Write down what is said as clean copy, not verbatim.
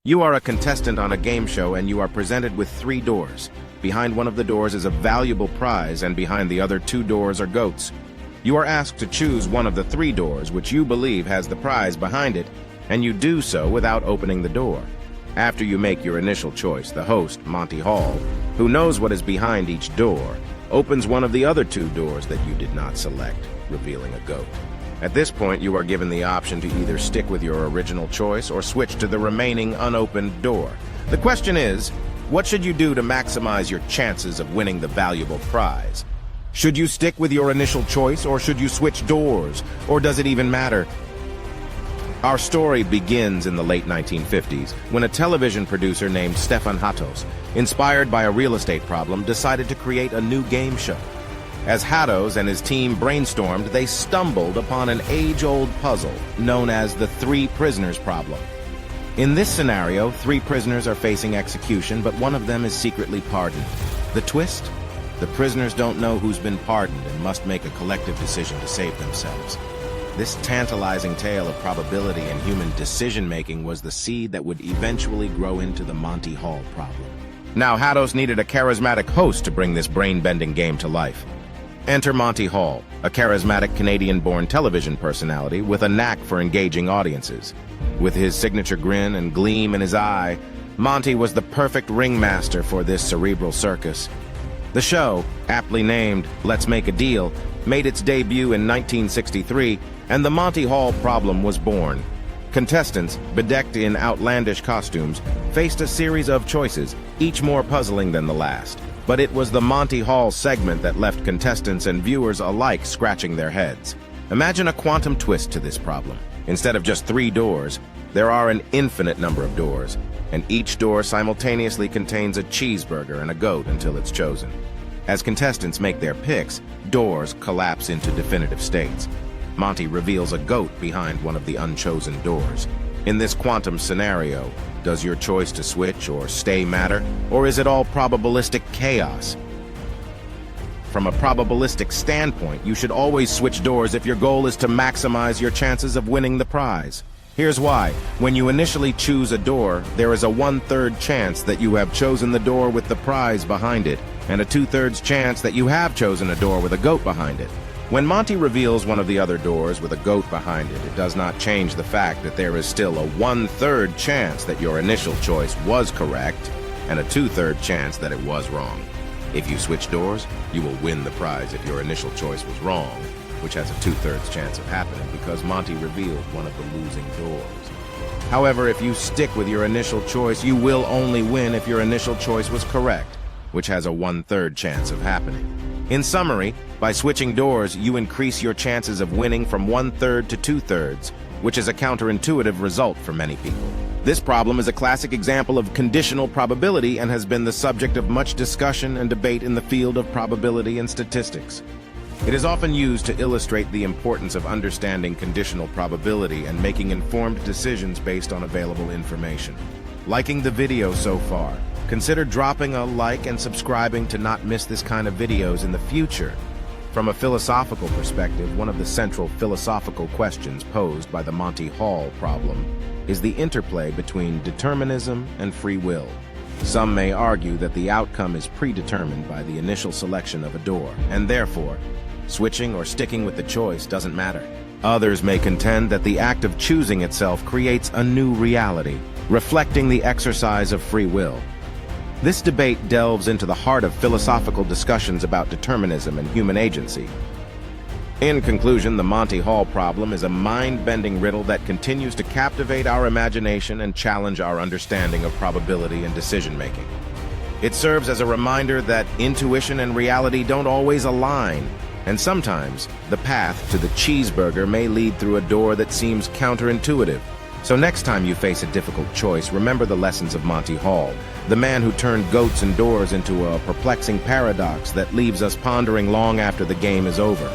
You are a contestant on a game show and you are presented with 3 doors. Behind one of the doors is a valuable prize and behind the other 2 doors are goats. You are asked to choose one of the 3 doors which you believe has the prize behind it, and you do so without opening the door. After you make your initial choice, the host, Monty Hall, who knows what is behind each door, opens one of the other 2 doors that you did not select, revealing a goat. At this point, you are given the option to either stick with your original choice or switch to the remaining unopened door. The question is, what should you do to maximize your chances of winning the valuable prize? Should you stick with your initial choice or should you switch doors? Or does it even matter? Our story begins in the late 1950s when a television producer named Stefan Hattos, inspired by a real estate problem, decided to create a new game show. As Hattos and his team brainstormed, they stumbled upon an age-old puzzle known as the 3 prisoners problem. In this scenario, 3 prisoners are facing execution, but one of them is secretly pardoned. The twist? The prisoners don't know who's been pardoned and must make a collective decision to save themselves. This tantalizing tale of probability and human decision-making was the seed that would eventually grow into the Monty Hall problem. Now, Hattos needed a charismatic host to bring this brain-bending game to life. Enter Monty Hall, a charismatic Canadian-born television personality with a knack for engaging audiences. With his signature grin and gleam in his eye, Monty was the perfect ringmaster for this cerebral circus. The show, aptly named Let's Make a Deal, made its debut in 1963, and the Monty Hall Problem was born. Contestants, bedecked in outlandish costumes, faced a series of choices, each more puzzling than the last. But it was the Monty Hall segment that left contestants and viewers alike scratching their heads. Imagine a quantum twist to this problem. Instead of just 3 doors, there are an infinite number of doors, and each door simultaneously contains a cheeseburger and a goat until it's chosen. As contestants make their picks, doors collapse into definitive states. Monty reveals a goat behind one of the unchosen doors. In this quantum scenario, does your choice to switch or stay matter, or is it all probabilistic chaos? From a probabilistic standpoint, you should always switch doors if your goal is to maximize your chances of winning the prize. Here's why. When you initially choose a door, there is a 1/3 chance that you have chosen the door with the prize behind it, and a 2/3 chance that you have chosen a door with a goat behind it. When Monty reveals one of the other doors with a goat behind it, it does not change the fact that there is still a 1/3 chance that your initial choice was correct, and a 2/3 chance that it was wrong. If you switch doors, you will win the prize if your initial choice was wrong, which has a 2/3 chance of happening because Monty revealed one of the losing doors. However, if you stick with your initial choice, you will only win if your initial choice was correct, which has a 1/3 chance of happening. In summary, by switching doors, you increase your chances of winning from 1/3 to 2/3, which is a counterintuitive result for many people. This problem is a classic example of conditional probability and has been the subject of much discussion and debate in the field of probability and statistics. It is often used to illustrate the importance of understanding conditional probability and making informed decisions based on available information. Liking the video so far, consider dropping a like and subscribing to not miss this kind of videos in the future. From a philosophical perspective, one of the central philosophical questions posed by the Monty Hall problem is the interplay between determinism and free will. Some may argue that the outcome is predetermined by the initial selection of a door, and therefore, switching or sticking with the choice doesn't matter. Others may contend that the act of choosing itself creates a new reality, reflecting the exercise of free will. This debate delves into the heart of philosophical discussions about determinism and human agency. In conclusion, the Monty Hall problem is a mind-bending riddle that continues to captivate our imagination and challenge our understanding of probability and decision-making. It serves as a reminder that intuition and reality don't always align, and sometimes the path to the cheeseburger may lead through a door that seems counterintuitive. So next time you face a difficult choice, remember the lessons of Monty Hall, the man who turned goats and doors into a perplexing paradox that leaves us pondering long after the game is over.